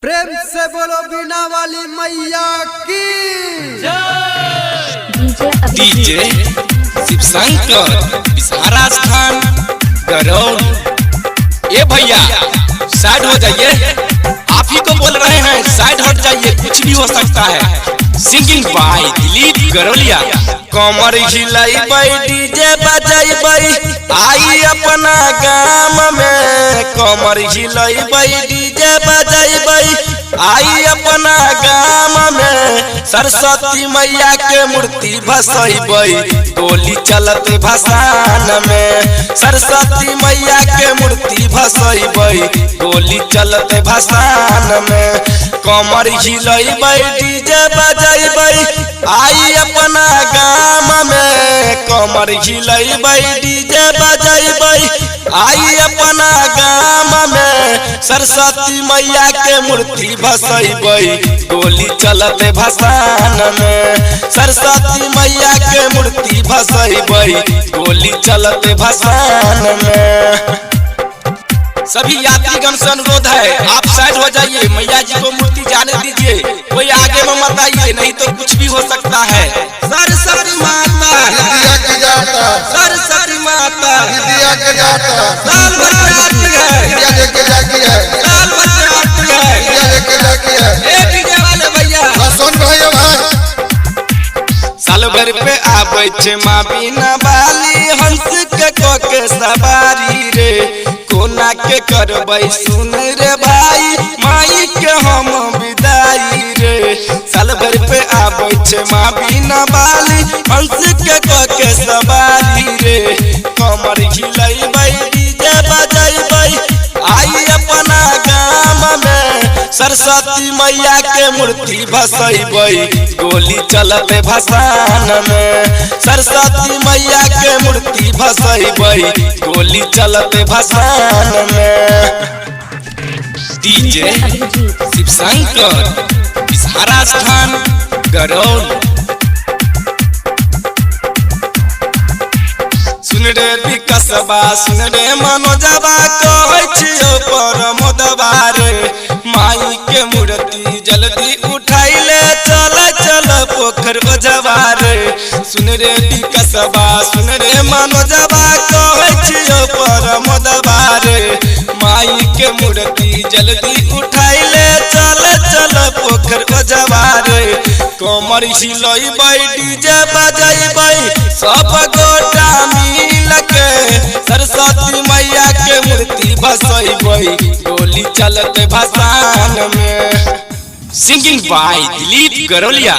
प्रेम से बोलो बीना वाली मैया की डीजे शिवशंकर बिसारा स्थान गरौल। ये भैया साइड हो जाइए, आप ही को बोल रहे हैं साइड हट जाइए, कुछ भी हो सकता है। Singing by Dilip Garauliya. कमर हिलाई बाई डीजे बजाई बाई आई अपना गाँव में, कमर हिलाई बाई डीजे बजाई बाई आई अपना गाँव में। सरस्वती मैया के मूर्ति भसैबै गोली चलत भसान में, सरस्वती मैया के मूर्ति भसैबै गोली चलत भसान में। कमर हिलैबै डीजे बजैबै आई अपना गाँव में, कमर हिलैबै डीजे बजैबै आई अपना गाँव में। सरस्वती मैया के मूर्ति भसैबै गोली चलत भसान में, सरस्वती मैया के मूर्ति भसैबै गोली चलत भसान में। सभी यात्रीगण से अनुरोध है आप साइड हो जाइए, मैया जी को मूर्ति जाने दीजिए, कोई आगे में मत आइए, नहीं तो कुछ भी हो सकता है। सरस्वती माता सरस्वती माता साल भर आती है, साल भर आती है। ए डीजे वाले भैया सुन भाई साल भर पे आबै छे माँ बीना वाली, हंस के कोके सवारी रे, कोना के करबै सुन रे भाई माई के हम विदाई रे। साल भर पे आबै छे माँ बीना वाली, हंस के कोके सवारी रे, कमर हिलैबै डीजे बजैबै आई अपना गाँव में। सरस्वती मैया के मूर्ति भसैबै गोली चलत भसान में, सरस्वती मैया के मूर्ति भसैबै गोली चलत भसान में। डीजे शिवशंकर बिसारा स्थान गरौल। सुन रे विकसबा सुन रे मनोजबा कहै छियो परमोदबा रे, माई के मूर्ति जल्दी उठाई ले चल चल पोखर ओझबा रे। सुन रे विकसबा सुन रे मनोजबा कहै छियो परमोदबा रे, माई के मूर्ति जल्दी उठाई ले चल चल पोखर ओझबा रे। कमर हिलैबै डीजे बजैबै सब गोटा मिल के, सरस्वती मैया के मूर्ति भसैबै गोली चलत भसान में। Singing by Dilip गरौलिया।